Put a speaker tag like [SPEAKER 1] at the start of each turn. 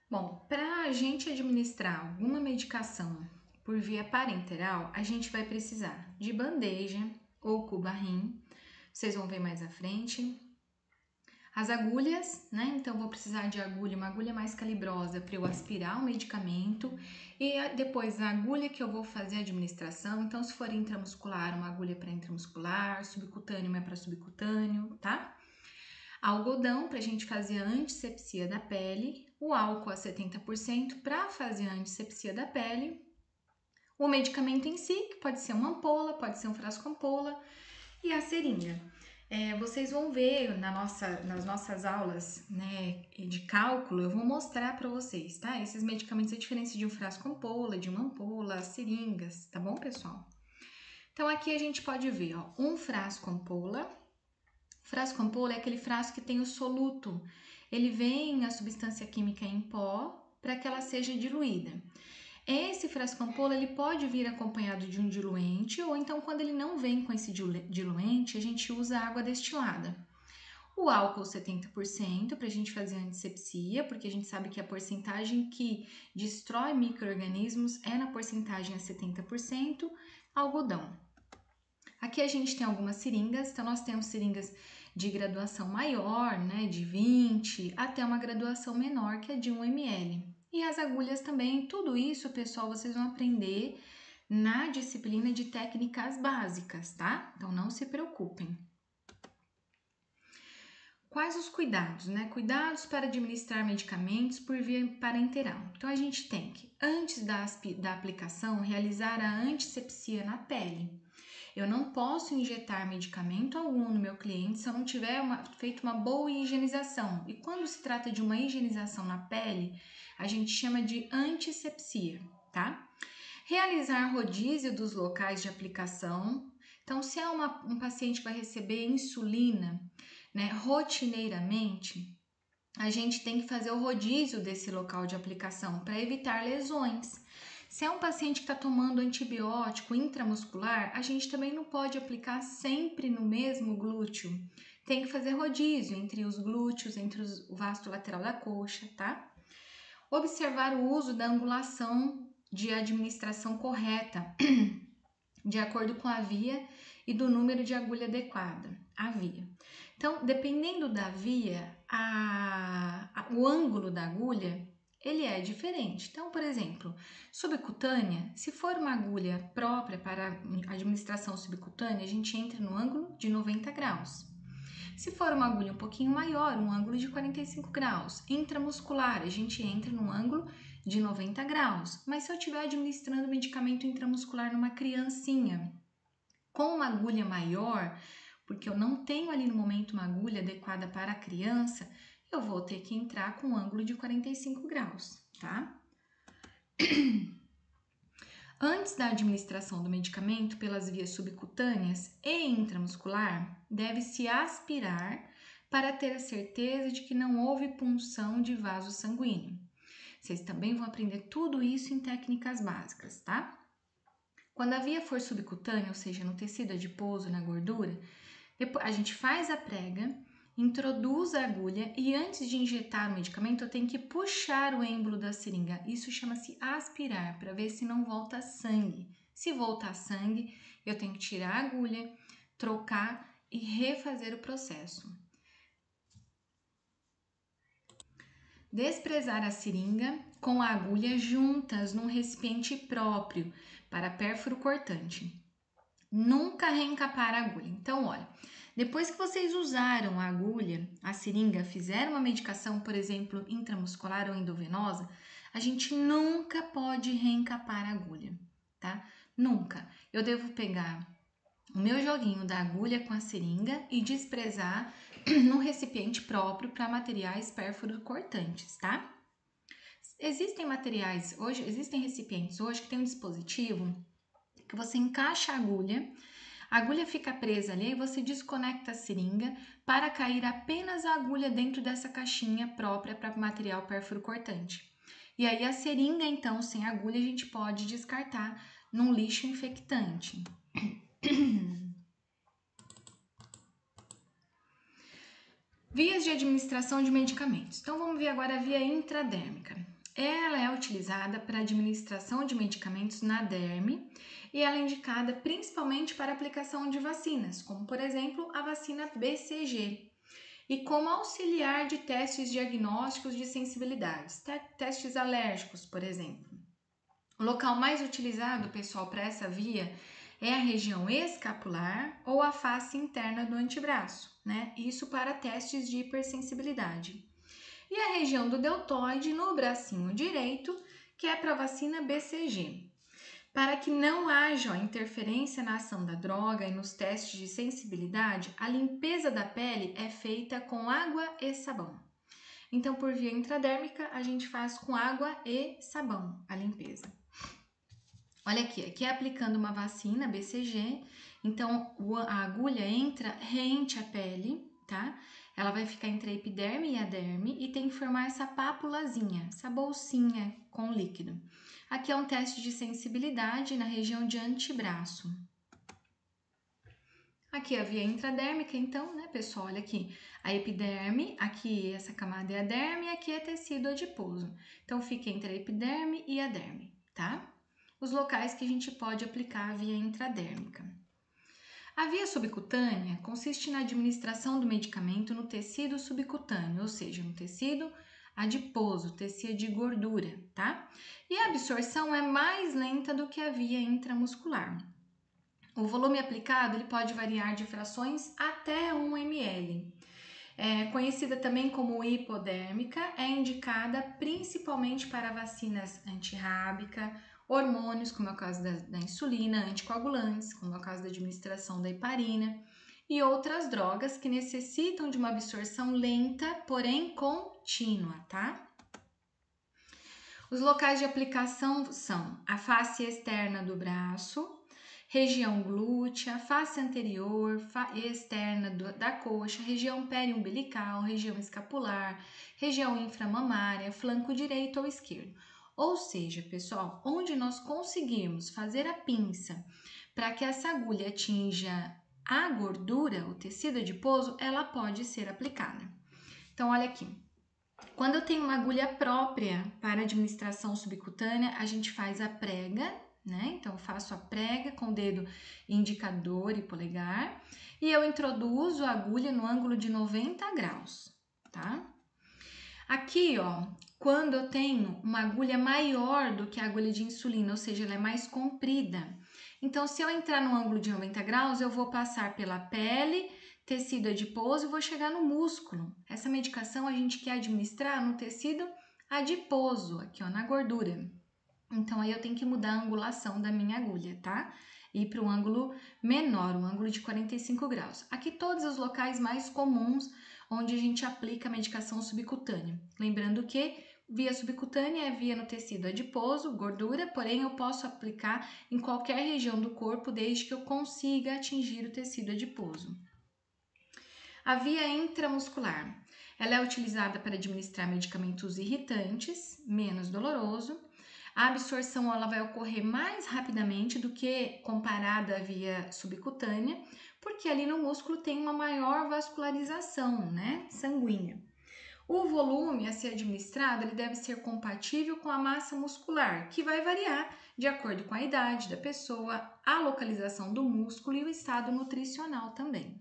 [SPEAKER 1] Bom, para a gente administrar alguma medicação por via parenteral, a gente vai precisar de bandeja ou cubarrim, vocês vão ver mais à frente. As agulhas, né? Então, vou precisar de agulha, uma agulha mais calibrosa para eu aspirar o medicamento e depois a agulha que eu vou fazer a administração. Então, se for intramuscular, uma agulha para intramuscular, subcutâneo é para subcutâneo, tá? Algodão para a gente fazer a antisepsia da pele, o álcool a 70% para fazer a antisepsia da pele, o medicamento em si, que pode ser uma ampola, pode ser um frasco ampola, e a seringa. Vocês vão ver nas nossas aulas, né, de cálculo, eu vou mostrar para vocês, tá? Esses medicamentos, a diferença de um frasco ampola, de uma ampola, seringas, tá bom, pessoal? Então, aqui a gente pode ver, ó, um frasco ampola. Frasco ampola é aquele frasco que tem o soluto. Ele vem a substância química em pó para que ela seja diluída. Esse frasco ampola ele pode vir acompanhado de um diluente ou então quando ele não vem com esse diluente, a gente usa água destilada. O álcool 70% para a gente fazer antisepsia, porque a gente sabe que a porcentagem que destrói micro-organismos é na porcentagem a 70%, algodão. Aqui a gente tem algumas seringas, então nós temos seringas de graduação maior, né, de 20, até uma graduação menor, que é de 1 ml. E as agulhas também, tudo isso, pessoal, vocês vão aprender na disciplina de técnicas básicas, tá? Então não se preocupem. Quais os cuidados, né? Cuidados para administrar medicamentos por via parenteral. Então a gente tem que, antes da aplicação, realizar a antisepsia na pele. Eu não posso injetar medicamento algum no meu cliente se eu não tiver feito uma boa higienização. E quando se trata de uma higienização na pele, a gente chama de antisepsia, tá? Realizar rodízio dos locais de aplicação. Então, se é um paciente que vai receber insulina, né, rotineiramente, a gente tem que fazer o rodízio desse local de aplicação para evitar lesões. Se é um paciente que está tomando antibiótico intramuscular, a gente também não pode aplicar sempre no mesmo glúteo. Tem que fazer rodízio entre os glúteos, entre o vasto lateral da coxa, tá? Observar o uso da angulação de administração correta, de acordo com a via e do número de agulha adequada, a via. Então, dependendo da via, o ângulo da agulha ele é diferente. Então, por exemplo, subcutânea, se for uma agulha própria para administração subcutânea, a gente entra no ângulo de 90 graus. Se for uma agulha um pouquinho maior, um ângulo de 45 graus. Intramuscular, a gente entra no ângulo de 90 graus. Mas se eu estiver administrando medicamento intramuscular numa criancinha com uma agulha maior, porque eu não tenho ali no momento uma agulha adequada para a criança, eu vou ter que entrar com um ângulo de 45 graus, tá? Antes da administração do medicamento pelas vias subcutâneas e intramuscular, deve-se aspirar para ter a certeza de que não houve punção de vaso sanguíneo. Vocês também vão aprender tudo isso em técnicas básicas, tá? Quando a via for subcutânea, ou seja, no tecido adiposo, na gordura, depois a gente faz a prega, introduz a agulha e antes de injetar o medicamento eu tenho que puxar o êmbolo da seringa. Isso chama-se aspirar, para ver se não volta sangue. Se voltar sangue, eu tenho que tirar a agulha, trocar e refazer o processo. Desprezar a seringa com a agulha juntas num recipiente próprio para pérfuro cortante. Nunca reencapar a agulha. Então, olha, depois que vocês usaram a agulha, a seringa, fizeram uma medicação, por exemplo, intramuscular ou endovenosa, a gente nunca pode reencapar a agulha, tá? Nunca. Eu devo pegar o meu joguinho da agulha com a seringa e desprezar num recipiente próprio para materiais pérfuro cortantes, tá? Existem materiais hoje, existem recipientes hoje que tem um dispositivo que você encaixa a agulha fica presa ali e você desconecta a seringa para cair apenas a agulha dentro dessa caixinha própria para material pérfuro cortante. E aí a seringa, então, sem agulha, a gente pode descartar num lixo infectante. Vias de administração de medicamentos. Então, vamos ver agora a via intradérmica. ela é utilizada para administração de medicamentos na derme e ela é indicada principalmente para aplicação de vacinas, como por exemplo a vacina BCG, e como auxiliar de testes diagnósticos de sensibilidades, testes alérgicos, por exemplo. O local mais utilizado, pessoal, para essa via é a região escapular ou a face interna do antebraço, né? Isso para testes de hipersensibilidade. E a região do deltoide no bracinho direito, que é para a vacina BCG. Para que não haja interferência na ação da droga e nos testes de sensibilidade, a limpeza da pele é feita com água e sabão. Então, por via intradérmica, a gente faz com água e sabão a limpeza. Olha aqui é aplicando uma vacina BCG, então a agulha entra rente à pele, tá? Ela vai ficar entre a epiderme e a derme e tem que formar essa pápulazinha, essa bolsinha com líquido. Aqui é um teste de sensibilidade na região de antebraço. Aqui a via intradérmica, então, né, pessoal? Olha aqui, a epiderme, aqui essa camada é a derme e aqui é tecido adiposo. Então, fica entre a epiderme e a derme, tá? Os locais que a gente pode aplicar a via intradérmica. A via subcutânea consiste na administração do medicamento no tecido subcutâneo, ou seja, no tecido adiposo, tecido de gordura, tá? E a absorção é mais lenta do que a via intramuscular. O volume aplicado ele pode variar de frações até 1 ml. Conhecida também como hipodérmica, é indicada principalmente para vacinas antirrábica, hormônios, como é o caso da insulina, anticoagulantes, como é o caso da administração da heparina, e outras drogas que necessitam de uma absorção lenta, porém contínua, tá? Os locais de aplicação são a face externa do braço, região glútea, face anterior e externa da coxa, região periumbilical, região escapular, região inframamária, flanco direito ou esquerdo. Ou seja, pessoal, onde nós conseguirmos fazer a pinça para que essa agulha atinja a gordura, o tecido adiposo, ela pode ser aplicada. Então, olha aqui. Quando eu tenho uma agulha própria para administração subcutânea, a gente faz a prega, né? Então, eu faço a prega com o dedo indicador e polegar e eu introduzo a agulha no ângulo de 90 graus, tá? Aqui, ó, quando eu tenho uma agulha maior do que a agulha de insulina, ou seja, ela é mais comprida. Então, se eu entrar no ângulo de 90 graus, eu vou passar pela pele, tecido adiposo e vou chegar no músculo. Essa medicação a gente quer administrar no tecido adiposo, aqui ó, na gordura. Então, aí eu tenho que mudar a angulação da minha agulha, tá? Ir para um ângulo menor, um ângulo de 45 graus. Aqui todos os locais mais comuns onde a gente aplica a medicação subcutânea. Lembrando que via subcutânea é via no tecido adiposo, gordura, porém eu posso aplicar em qualquer região do corpo desde que eu consiga atingir o tecido adiposo. A via intramuscular, ela é utilizada para administrar medicamentos irritantes, menos doloroso. A absorção ela vai ocorrer mais rapidamente do que comparada à via subcutânea, porque ali no músculo tem uma maior vascularização, né, sanguínea. O volume a ser administrado ele deve ser compatível com a massa muscular, que vai variar de acordo com a idade da pessoa, a localização do músculo e o estado nutricional também.